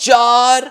4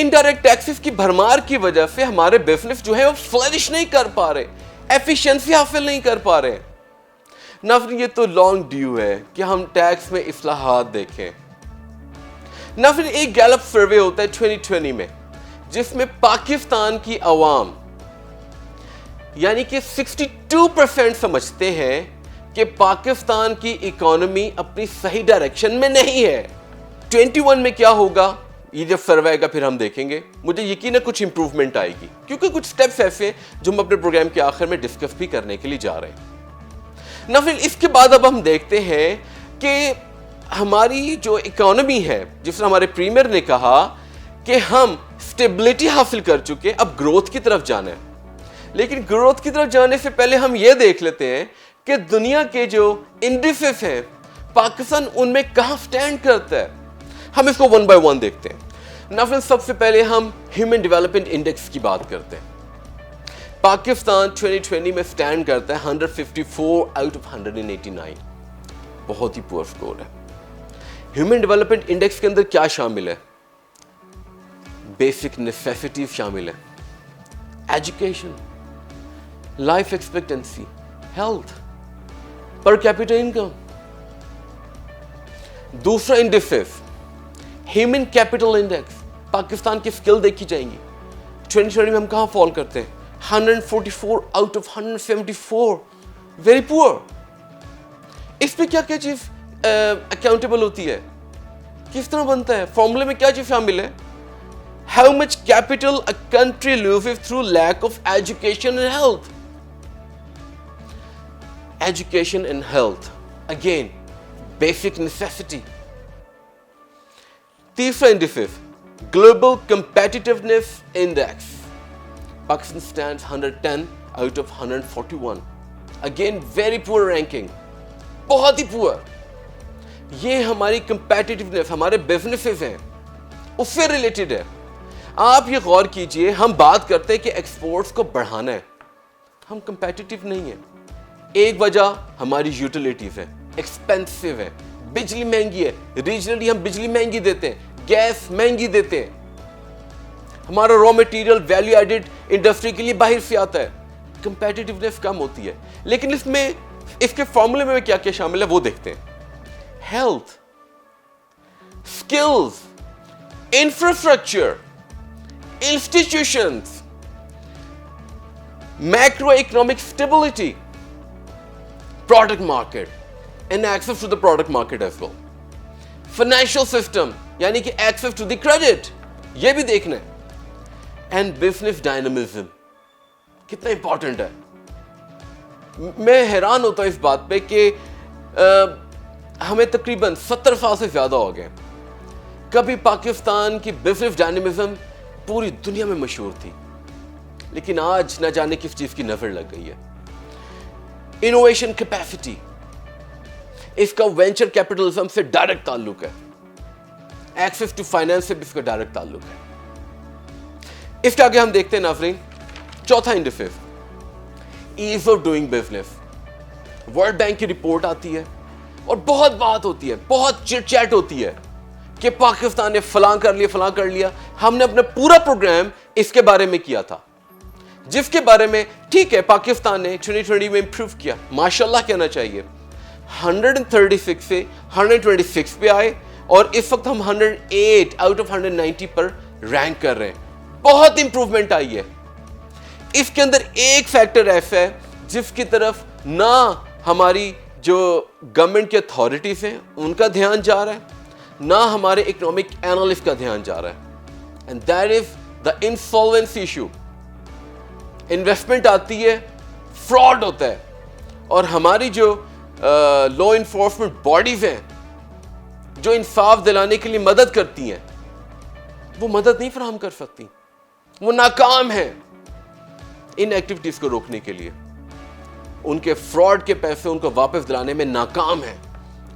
indirect taxes کی بھرمار کی وجہ سے ہمارے بزنس جو ہے وہ فلرش نہیں کر پا رہے, ایفیشنسی حاصل نہیں کر پا رہے. ناظرین یہ تو لانگ ڈیو ہے کہ ہم ٹیکس میں اصلاحات دیکھیں. ناظرین ایک گیلپ سروے ہوتا ہے 2020 میں جس میں پاکستان کی عوام یعنی کہ 62% سمجھتے ہیں کہ پاکستان کی اکانومی اپنی صحیح ڈائریکشن میں نہیں ہے. 21 میں کیا ہوگا یہ جب سروے آئے گا پھر ہم دیکھیں گے. مجھے یقین ہے کچھ امپروومنٹ آئے گی کیونکہ کچھ سٹیپس ایسے ہیں جو ہم اپنے پروگرام کے آخر میں ڈسکس بھی کرنے کے لیے جا رہے ہیں. ناظرین اس کے بعد اب ہم دیکھتے ہیں کہ ہماری جو اکانومی ہے, جس طرح ہمارے پریمیئر نے کہا کہ ہم سٹیبلٹی حاصل کر چکے, اب گروتھ کی طرف جانا ہے. لیکن گروتھ کی طرف جانے سے پہلے ہم یہ دیکھ لیتے ہیں کہ دنیا کے جو انڈیسز ہیں پاکستان ان میں کہاں سٹینڈ کرتا ہے. ہم اس کو ون بائی ون دیکھتے ہیں. ناظرین سب سے پہلے ہم ہیومن ڈیولپمنٹ انڈیکس کی بات کرتے ہیں. پاکستان 2020 میں سٹینڈ کرتا ہے 154 آؤٹ آف 189. بہت ہی پور سکور ہے. ہیومن ڈیولپمنٹ انڈیکس کے اندر کیا شامل ہے؟ بیسک نیسیسٹیز شامل ہے, ایجوکیشن, لائف ایکسپیکٹنسی, ہیلتھ, پر کیپٹل انکم. دوسرا index human capital index, Pakistan کی سکل دیکھی جائیں گی. 2020 میں ہم کہاں فال کرتے ہیں؟ 144 آؤٹ آف 174. Very poor. اس پہ کیا کیا چیز اکاؤنٹیبل ہوتی ہے, کس طرح بنتا ہے, فارمولے میں کیا چیز شامل ہے؟ How much capital a country loses through lack of education and health. Education and health, again, basic necessity. تیسرا index Global Competitiveness Index. Pakistan stands 110 out of 141. Again, very poor ranking. بہت ہی پور. یہ ہماری کمپیٹیٹیونیس, ہمارے بزنسز ہیں, اس سے related ہے. آپ یہ غور کیجئے, ہم بات کرتے ہیں کہ ایکسپورٹس کو بڑھانا ہے, ہم کمپیٹیٹیو نہیں ہیں. ایک وجہ ہماری یوٹیلیٹیز ہے, ایکسپینسو ہے, بجلی مہنگی ہے. ریجنلی ہم بجلی مہنگی دیتے ہیں, گیس مہنگی دیتے ہیں. ہمارا raw material value added industry کے لیے باہر سے آتا ہے, کمپیٹیٹیونیس کم ہوتی ہے. لیکن اس کے فارمولے میں کیا کیا شامل ہے وہ دیکھتے ہیں. Health, skills, infrastructure, institutions, macroeconomic stability, product market, and access to the product market as well. Financial system, یعنی کہ access to the credit, یہ بھی دیکھنا ہے. And business dynamism, کتنا امپورٹنٹ ہے. میں حیران ہوتا ہوں اس بات پہ کہ ہمیں تقریباً 70 سال سے زیادہ ہو گئے, کبھی پاکستان کی بزنس ڈائنامزم پوری دنیا میں مشہور تھی, لیکن آج نہ جانے کس چیز کی نظر لگ گئی ہے. انوویشن کیپیسٹی, اس کا وینچر کیپٹلزم سے ڈائریکٹ تعلق ہے. ایکسس ٹو فائنانس سے بھی اس کا ڈائریکٹ تعلق ہے. اس کے آگے ہم دیکھتے ہیں ناظرین چوتھا index, as of doing business. World bank کی رپورٹ آتی ہے اور بہت بات ہوتی ہے, بہت چٹ چیٹ ہوتی ہے کہ پاکستان نے فلاں کر لیا, فلاں کر لیا. ہم نے اپنا پورا پروگرام اس کے بارے میں کیا تھا, جس کے بارے میں ٹھیک ہے پاکستان نے 2020 میں امپروو کیا, ماشاءاللہ کہنا چاہیے. 136 سے 126 پہ آئے اور اس وقت ہم 108 آؤٹ آف 190 پر رینک کر رہے ہیں. بہت امپروومنٹ آئی ہے. اس کے اندر ایک فیکٹر ایسا ہے جس کی طرف نہ ہماری جو گورنمنٹ کی اتھارٹیز ہیں ان کا دھیان جا رہا ہے, نہ ہمارے اکنامک اینالسٹ کا دھیان جا رہا ہے. And that is the insolvency issue. Investment آتی ہے, فراڈ ہوتا ہے, اور ہماری جو لا انفورسمنٹ باڈیز ہیں جو انصاف دلانے کے لیے مدد کرتی ہیں وہ مدد نہیں فراہم کر سکتی, وہ ناکام ہیں ان ایکٹیویٹیز کو روکنے کے لیے. ان کے فراڈ کے پیسے ان کو واپس دلانے میں ناکام ہیں.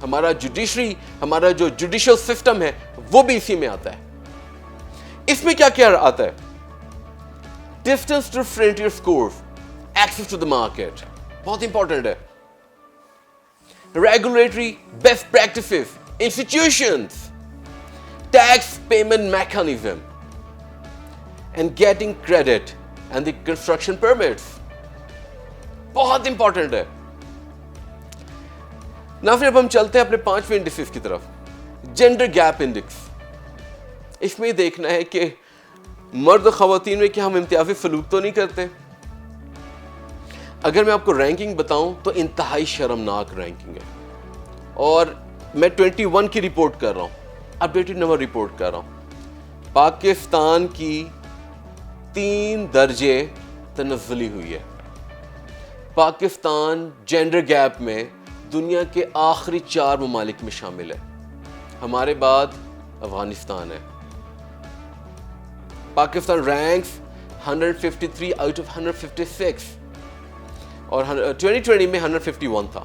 ہمارا جوڈیشری, ہمارا جو جوڈیشل سسٹم ہے وہ بھی اسی میں آتا ہے. اس میں کیا کیا آتا ہے؟ Distance to frontier scores, access to the market, بہت امپورٹنٹ ہے. Regulatory best practices, institutions, tax payment mechanism. and getting credit and the construction permits. بہت امپورٹنٹ ہے. ناظرین اب ہم چلتے ہیں اپنے 5ویں انڈیسز کی طرف. Gender gap index. اس میں دیکھنا ہے کہ مرد و خواتین میں کیا ہم امتیازی سلوک تو نہیں کرتے. اگر میں آپ کو رینکنگ بتاؤں تو انتہائی شرمناک رینکنگ ہے, اور میں 21 کی رپورٹ کر رہا ہوں, اپڈیٹڈ نمبر رپورٹ کر رہا ہوں. پاکستان کی 3 درجے تنزلی ہوئی ہے. پاکستان جینڈر گیپ میں دنیا کے آخری 4 ممالک میں شامل ہے. ہمارے بعد افغانستان ہے. پاکستان رینکس 153 آؤٹ آف 156 اور 2020 میں 151 تھا.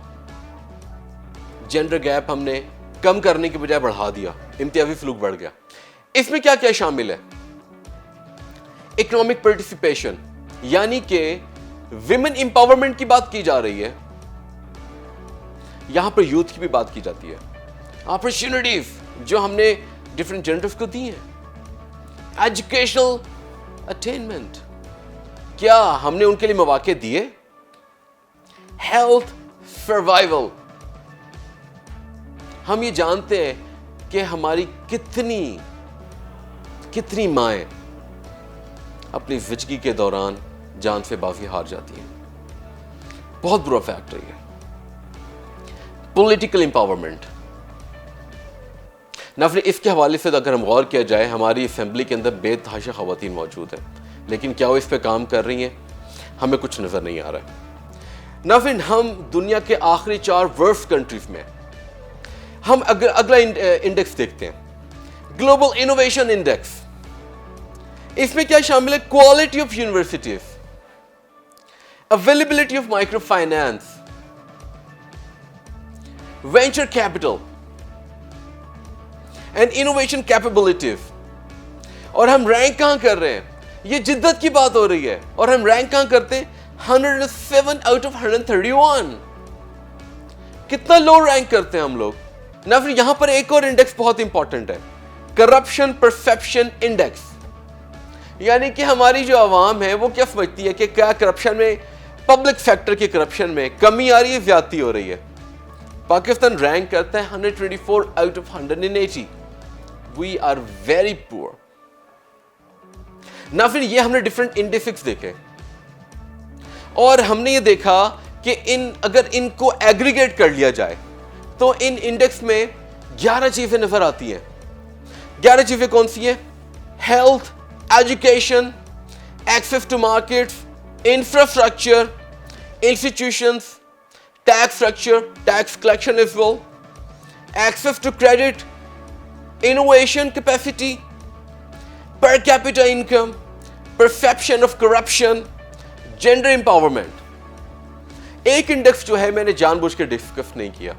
جینڈر گیپ ہم نے کم کرنے کے بجائے بڑھا دیا, امتیازی سلوک بڑھ گیا. اس میں کیا کیا شامل ہے؟ اکنامک پارٹیسپیشن, یعنی کہ ویمن امپاورمنٹ کی بات کی جا رہی ہے. یہاں پر یوتھ کی بھی بات کی جاتی ہے. اپرچونٹیز جو ہم نے ڈفرینٹ جینڈرز کو دی ہیں. ایجوکیشنل اٹینمنٹ, کیا ہم نے ان کے لیے مواقع دیے؟ ہیلتھ سروائیول, ہم یہ جانتے ہیں کہ ہماری کتنی مائیں اپنی زچگی کے دوران جان سے بازی ہار جاتی ہیں. بہت برا فیکٹر ہے. Political empowerment. ناظرین اس کے حوالے سے اگر ہم غور کیا جائے, ہماری اسمبلی کے اندر بے تحاشا خواتین موجود ہیں, لیکن کیا وہ اس پہ کام کر رہی ہیں؟ ہمیں کچھ نظر نہیں آ رہا ہے. ناظرین ہم دنیا کے آخری 4 ورسٹ کنٹریز میں, ہم اگلا انڈیکس دیکھتے ہیں, گلوبل انوویشن انڈیکس. اس میں کیا شامل ہے؟ Quality of universities, availability of micro finance, venture capital and innovation capabilities. اور ہم رینک کہاں کر رہے ہیں؟ یہ جدت کی بات ہو رہی ہے, اور ہم رینک کہاں کرتے ہیں؟ 107 آؤٹ آف 131. کتنا لو رینک کرتے ہیں ہم لوگ. ناظرین یہاں پر ایک اور انڈیکس بہت امپورٹنٹ ہے, کرپشن پرسپشن انڈیکس. یعنی کہ ہماری جو عوام ہے وہ کیا سمجھتی ہے کہ کیا کرپشن میں, پبلک سیکٹر کے کرپشن میں کمی آ رہی ہے, زیادتی ہو رہی ہے. پاکستان رینک کرتا ہے 124 out of 180. We are very poor. ناظرین یہ ہم نے ڈفرینٹ انڈیکس دیکھے, اور ہم نے یہ دیکھا کہ اگر ان کو ایگریگیٹ کر لیا جائے تو ان انڈیکس میں 11 چیزیں نظر آتی ہیں. 11 چیزیں کون سی ہیں؟ Health, education, access to markets, infrastructure, institutions, tax structure, tax collection as well, access to credit, innovation capacity, per capita income, perception of corruption, gender empowerment. ایک انڈیکس جو ہے میں نے جان بوجھ کے ڈسکس نہیں کیا,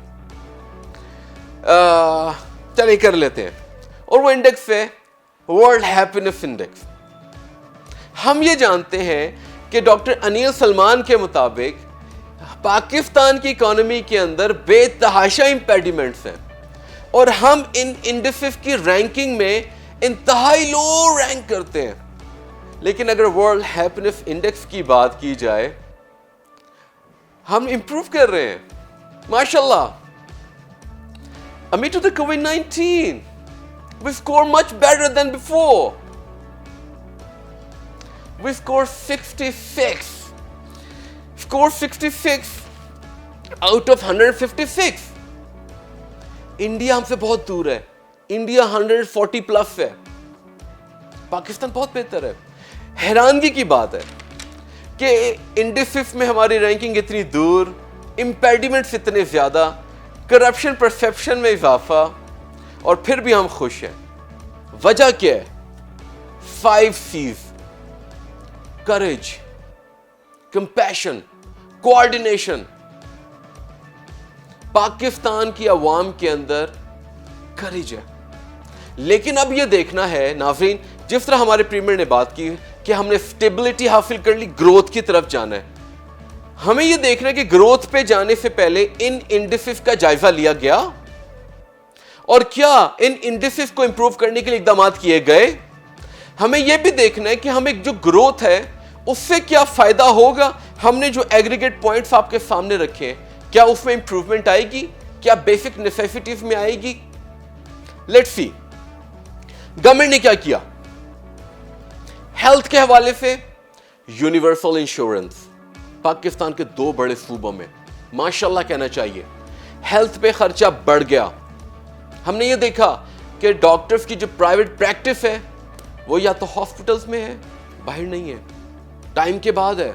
چلیں کر لیتے ہیں, اور وہ انڈیکس ہے ورلڈ ہیپینس انڈیکس. ہم یہ جانتے ہیں کہ ڈاکٹر انیل سلمان کے مطابق پاکستان کی اکانومی کے اندر بے تحاشا امپیڈیمنٹس ہیں, اور ہم ان انڈیسز کی رینکنگ میں انتہائی لو رینک کرتے ہیں. لیکن اگر ورلڈ ہیپینس انڈیکس کی بات کی جائے, ہم امپروو کر رہے ہیں ماشاءاللہ. Amid to the COVID-19, we score much better than before. We score 66. Score 66 out of 156. India ہم سے بہت دور ہے. انڈیا 140 پلس ہے, پاکستان بہت بہتر ہے. حیرانگی کی بات ہے کہ انڈیسز میں ہماری رینکنگ اتنی دور, امپیڈیمنٹس اتنے زیادہ, کرپشن پرسپشن میں اضافہ, اور پھر بھی ہم خوش ہیں. وجہ کیا ہے؟ 5 C's: courage, compassion, coordination. Pakistan کی عوام کے اندر کریج ہے. لیکن اب یہ دیکھنا ہے ناظرین, جس طرح ہمارے پریمیئر نے بات کی کہ ہم نے اسٹیبلٹی حاصل کر لی, گروتھ کی طرف جانا ہے. ہمیں یہ دیکھنا ہے کہ گروتھ پہ جانے سے پہلے ان انڈیسز کا جائزہ لیا گیا, اور کیا ان انڈیسز کو امپروو کرنے کے لیے اقدامات کیے گئے. ہمیں یہ بھی دیکھنا ہے کہ ہمیں جو گروتھ ہے اس سے کیا فائدہ ہوگا. ہم نے جو ایگریگیٹ پوائنٹس آپ کے سامنے رکھے ہیں, کیا اس میں امپروومنٹ آئے گی, کیا بیسک نیسیسٹیز میں آئے گی. لیٹس سی گورنمنٹ نے کیا کیا. ہیلتھ کے حوالے سے یونیورسل انشورنس پاکستان کے 2 بڑے صوبوں میں ماشاءاللہ کہنا چاہیے ہیلتھ پہ خرچہ بڑھ گیا. ہم نے یہ دیکھا کہ ڈاکٹرز کی جو پرائیویٹ پریکٹس ہے وہ یا تو ہاسپٹلز میں ہے, باہر نہیں ہے, ٹائم کے بعد ہے,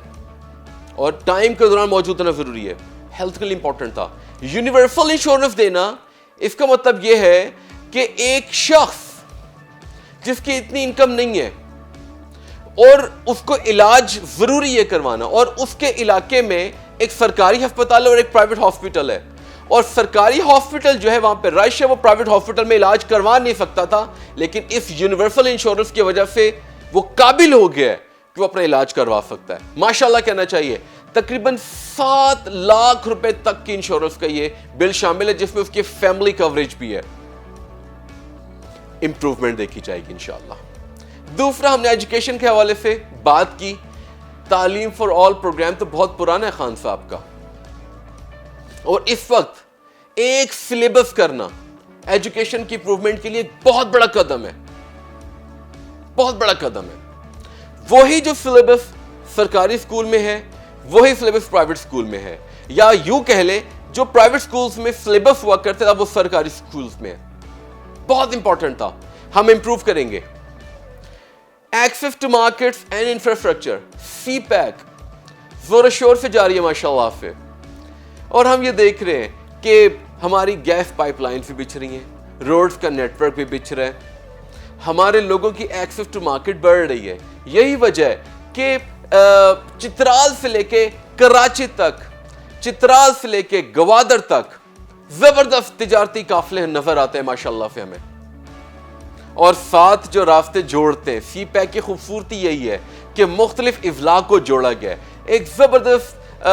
اور ٹائم کے دوران موجود ہونا ضروری ہے. ہیلتھ کے لیے امپورٹنٹ تھا. یونیورسل انشورنس دینا اس کا مطلب یہ ہے کہ ایک شخص جس کی اتنی انکم نہیں ہے اور اس کو علاج ضروری ہے کروانا, اور اس کے علاقے میں ایک سرکاری ہسپتال ہے اور ایک پرائیویٹ ہاسپٹل ہے, اور سرکاری ہاسپٹل جو ہے وہاں پہ رش ہے, وہ پرائیویٹ ہاسپٹل میں علاج کروا نہیں سکتا تھا, لیکن اس یونیورسل انشورنس کی وجہ سے وہ قابل ہو گیا ہے کہ وہ اپنا علاج کروا سکتا ہے. ماشاءاللہ کہنا چاہیے تقریباً 7 لاکھ روپے تک کی انشورنس کا یہ بل شامل ہے, جس میں اس کی فیملی کوریج بھی ہے. امپروومنٹ دیکھی جائے گی انشاءاللہ. دوسرا ہم نے ایجوکیشن کے حوالے سے بات کی. تعلیم فار آل پروگرام تو بہت پرانا ہے خان صاحب کا, اور اس وقت ایک سلیبس کرنا ایجوکیشن کی امپروومنٹ کے لیے بہت بڑا قدم ہے, بہت بڑا قدم ہے. وہی جو سلیبس سرکاری اسکول میں ہے وہی سلیبس پرائیویٹ اسکول میں ہے, یا یوں کہہ لیں جو پرائیویٹ اسکولز میں سلیبس ہوا کرتا تھا وہ سرکاری اسکولز میں ہے. بہت امپورٹنٹ تھا. ہم امپروو کریں گے. Access to markets and infrastructure CPEC زور و شور سے جاری ہے ماشاءاللہ سے, اور ہم یہ دیکھ رہے ہیں کہ ہماری گیس پائپ لائن بھی بچھ رہی ہیں, روڈز کا نیٹ ورک بھی بچھ رہا ہے, ہمارے لوگوں کی ایکسس ٹو مارکیٹ بڑھ رہی ہے. یہی وجہ ہے کہ چترال سے لے کے کراچی تک, چترال سے لے کے گوادر تک زبردست تجارتی قافلے نظر آتے ہیں ماشاءاللہ سے ہمیں, اور ساتھ جو راستے جوڑتے ہیں. سی پیک کی خوبصورتی یہی ہے کہ مختلف اضلاع کو جوڑا گیا ہے. ایک زبردست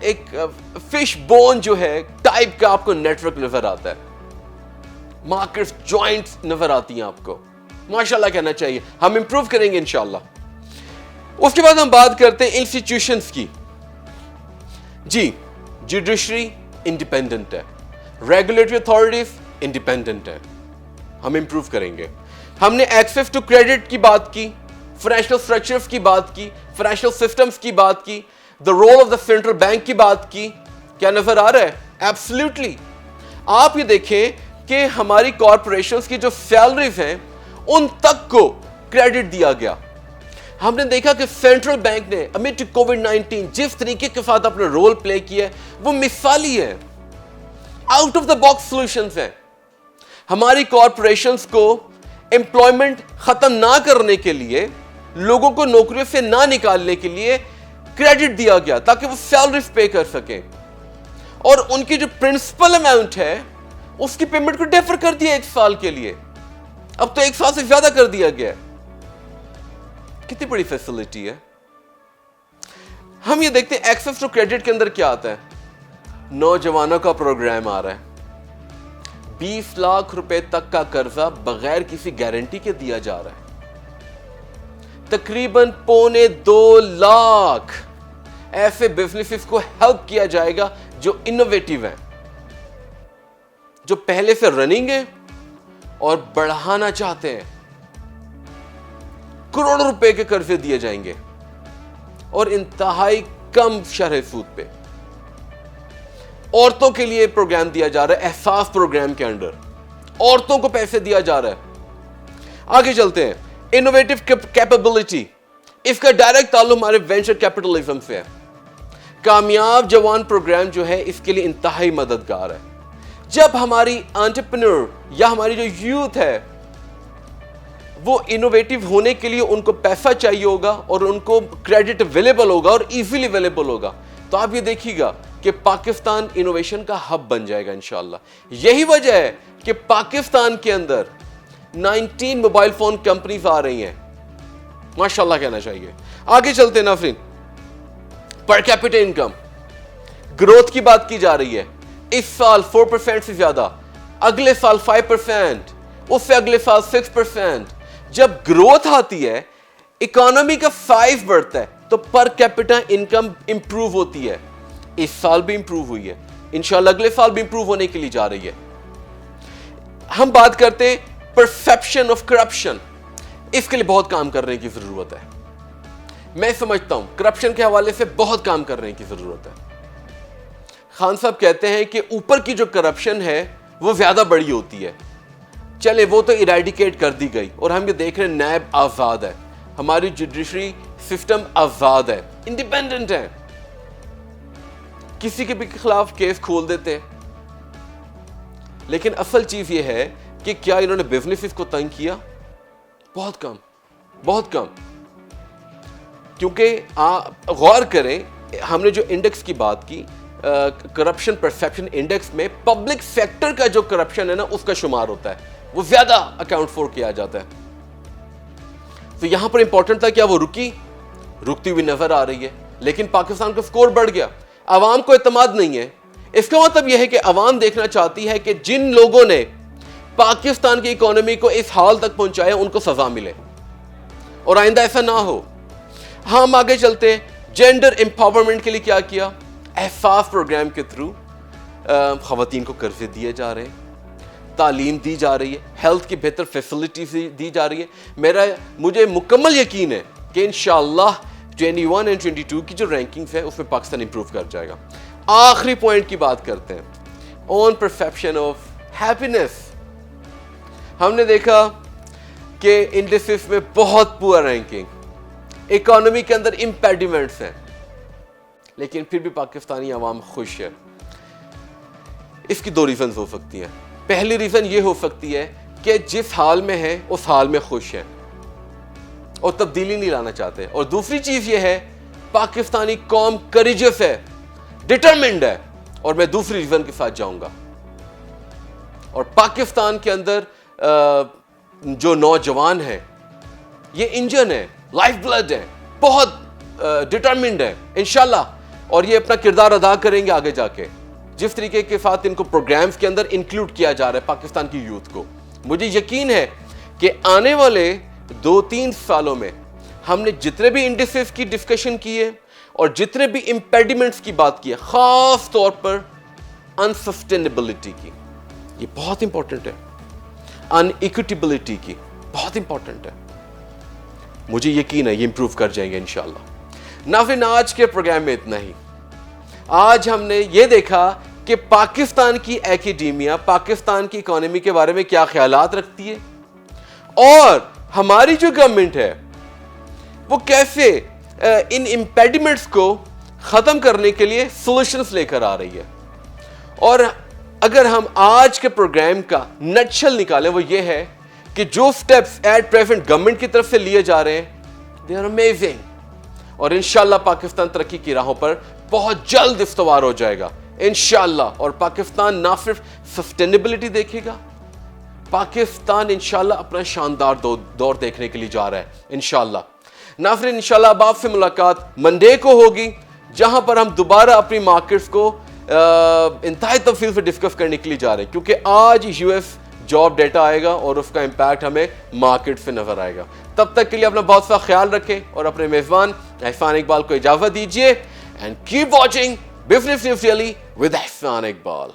ایک فش بون جو ہے ٹائپ کا آپ کو نیٹ ورک نظر آتا ہے, مارکیٹس جوائنٹس نظر آتی ہیں آپ کو. ماشاءاللہ کہنا چاہیے. ہم امپروو کریں گے انشاءاللہ. اس کے بعد ہم بات کرتے ہیں انسٹیٹیوشنز کی. جی, جوڈیشری انڈیپینڈنٹ ہے, ریگولیٹری اتھارٹیز انڈیپینڈنٹ ہے. ہم امپروو کریں گے. ہم نے ایکسس ٹو کریڈٹ کی بات کی, فائنینشیل اسٹرکچرز کی بات کی, فائنینشیل سسٹمز کی بات کی, the role of the central bank کی بات کی. کیا نظر آ رہا ہے؟ ایبسلیوٹلی. آپ یہ دیکھیں کہ ہماری کارپوریشنز کی جو سیلریز ہیں ان تک کو کریڈٹ دیا گیا. ہم نے دیکھا کہ سینٹرل بینک نے امid کووڈ-19 جس طریقے کے ساتھ اپنا رول پلے کیا ہے وہ مثالی ہے, out of the box solutions ہیں. ہماری کارپوریشنز کو امپلائمنٹ ختم نہ کرنے کے لیے, لوگوں کو نوکریوں سے نہ نکالنے کے لیے کریڈٹ دیا گیا تاکہ وہ سیلریز پے کر سکیں, اور ان کی جو پرنسپل اماؤنٹ ہے اس کی پیمنٹ کو ڈیفر کر دیا 1 سال کے لیے. اب تو 1 سال سے زیادہ کر دیا گیا. کتنی بڑی فیسلٹی ہے. ہم یہ دیکھتے ہیں ایکسس ٹو کریڈٹ کے اندر کیا آتا ہے. نوجوانوں کا پروگرام آ رہا ہے. 20 لاکھ روپے تک کا قرضہ بغیر کسی گارنٹی کے دیا جا رہا ہے. تقریباً 2.25 لاکھ ایسے بزنسز کو ہیلپ کیا جائے گا جو انوویٹیو ہیں, جو پہلے سے رننگ ہیں اور بڑھانا چاہتے ہیں. کروڑوں روپے کے قرضے دیے جائیں گے اور انتہائی کم شرح سود پہ. عورتوں کے لیے پروگرام دیا جا رہا ہے, احساس پروگرام کے انڈر عورتوں کو پیسے دیا جا رہا ہے. آگے چلتے ہیں. انوویٹو کیپیبلٹی, اس کا ڈائریکٹ تعلق ہمارے وینچر کیپٹلزم سے ہے. کامیاب جوان پروگرام جو ہے اس کے لیے انتہائی مددگار ہے. جب ہماری انٹرپرینور یا ہماری جو یوتھ ہے وہ انوویٹو ہونے کے لیے ان کو پیسہ چاہیے ہوگا اور ان کو کریڈٹ اویلیبل ہوگا اور ایزیلی اویلیبل ہوگا, تو آپ یہ دیکھیے گا کہ پاکستان انوویشن کا ہب بن جائے گا انشاءاللہ. یہی وجہ ہے کہ پاکستان کے اندر 19 موبائل فون کمپنیز آ رہی ہیں. ماشاءاللہ کہنا چاہیے. آگے چلتے ہیں ناظرین. پر کیپٹا انکم گروتھ کی بات کی جا رہی ہے. اس سال 4% سے زیادہ, اگلے سال 5%, اس سے اگلے سال 6%. جب گروتھ آتی ہے اکانومی کا 5 بڑھتا ہے تو پر کیپٹا انکم امپروو ہوتی ہے. اس سال بھی امپروو ہوئی ہے, انشاءاللہ اگلے سال بھی امپروو ہونے کے لیے جا رہی ہے. ہم بات کرتے ہیں پرسیپشن آف کرپشن, اس کے لیے بہت کام کرنے کی ضرورت ہے. میں سمجھتا ہوں کرپشن کے حوالے سے بہت کام کرنے کی ضرورت ہے. خان صاحب کہتے ہیں کہ اوپر کی جو کرپشن ہے وہ زیادہ بڑی ہوتی ہے. چلے وہ تو ایریڈیکیٹ کر دی گئی, اور ہم یہ دیکھ رہے ہیں نیب آزاد ہے, ہماری جوڈیشری سسٹم آزاد ہے, انڈیپینڈنٹ ہے, کسی کے بھی خلاف کیس کھول دیتے. لیکن اصل چیز یہ ہے کہ کیا انہوں نے بزنس کو تنگ کیا؟ بہت کم, بہت کم. کیونکہ غور کریں, ہم نے جو انڈیکس کی بات کی, کرپشن پرسیپشن انڈیکس میں پبلک سیکٹر کا جو کرپشن ہے نا اس کا شمار ہوتا ہے, وہ زیادہ اکاؤنٹ فور کیا جاتا ہے. تو یہاں پر امپورٹنٹ تھا کیا وہ رکتی ہوئی نظر آ رہی ہے, لیکن پاکستان کا سکور بڑھ گیا. عوام کو اعتماد نہیں ہے. اس کا مطلب یہ ہے کہ عوام دیکھنا چاہتی ہے کہ جن لوگوں نے پاکستان کی اکانومی کو اس حال تک پہنچایا ان کو سزا ملے, اور آئندہ ایسا نہ ہو. ہم آگے چلتے ہیں. جینڈر امپاورمنٹ کے لیے کیا کیا؟ احساس پروگرام کے تھرو خواتین کو قرضے دیے جا رہے ہیں, تعلیم دی جا رہی ہے, ہیلتھ کی بہتر فیسلٹیز دی جا رہی ہے. مجھے مکمل یقین ہے کہ انشاءاللہ 21 اور 22 کی جو رینکنگز ہے اس میں پاکستان امپروو کر جائے گا. آخری پوائنٹ کی بات کرتے ہیں, اون پرسیپشن آف ہیپینس. ہم نے دیکھا کہ انڈیسز میں بہت پور رینکنگ, اکانومی کے اندر امپیڈیمنٹس ہیں, لیکن پھر بھی پاکستانی عوام خوش ہے. اس کی 2 ریزنز ہو سکتی ہیں. پہلی ریزن یہ ہو سکتی ہے کہ جس حال میں ہے اس حال میں خوش ہیں اور تبدیلی نہیں لانا چاہتے. اور دوسری چیز یہ ہے پاکستانی قوم کریجس ہے, ڈٹرمنڈ ہے. اور میں دوسری ریزن کے ساتھ جاؤں گا. اور پاکستان کے اندر جو نوجوان ہیں یہ انجن ہے, لائف بلڈ ہے, بہت ڈٹرمنڈ ہے انشاءاللہ, اور یہ اپنا کردار ادا کریں گے آگے جا کے. جس طریقے کے ساتھ ان کو پروگرامز کے اندر انکلوڈ کیا جا رہا ہے پاکستان کی یوتھ کو, مجھے یقین ہے کہ آنے والے 2-3 سالوں میں ہم نے جتنے بھی انڈیسز کی ڈسکشن کی ہے اور جتنے بھی امپیڈیمنٹس کی بات کی ہے, خاص طور پر انسسٹینیبلٹی کی, یہ بہت امپورٹنٹ ہے, ان ایکوٹیبلٹی کی بہت امپورٹنٹ ہے. مجھے یقین ہے یہ امپروو کر جائیں گے انشاءاللہ. ناظرین, آج کے پروگرام میں اتنا ہی. آج ہم نے یہ دیکھا کہ پاکستان کی اکیڈیمیا پاکستان کی اکانومی کے بارے میں کیا خیالات رکھتی ہے, اور ہماری جو گورنمنٹ ہے وہ کیسے ان امپیڈیمنٹس کو ختم کرنے کے لیے سولوشنز لے کر آ رہی ہے. اور اگر ہم آج کے پروگرام کا نٹشل نکالیں وہ یہ ہے کہ جو سٹیپس ایٹ پریزنٹ گورنمنٹ کی طرف سے لیے جا رہے ہیں دے آر امیزنگ, اور انشاءاللہ پاکستان ترقی کی راہوں پر بہت جلد استوار ہو جائے گا انشاءاللہ. اور پاکستان نہ صرف سسٹینیبلٹی دیکھے گا, پاکستان انشاءاللہ اپنا شاندار دور دیکھنے کے لیے جا رہا ہے انشاءاللہ. ناظرین, انشاءاللہ اب آپ سے ملاقات منڈے کو ہوگی, جہاں پر ہم دوبارہ اپنی مارکیٹس کو انتہائی تفصیل سے ڈسکس کرنے کے لیے جا رہے ہیں, کیونکہ آج یو ایس جاب ڈیٹا آئے گا اور اس کا امپیکٹ ہمیں مارکیٹ سے نظر آئے گا. تب تک کے لیے اپنا بہت سا خیال رکھیں اور اپنے میزبان احسان اقبال کو اجازت دیجیے. And keep watching business news daily with Ehsan Iqbal.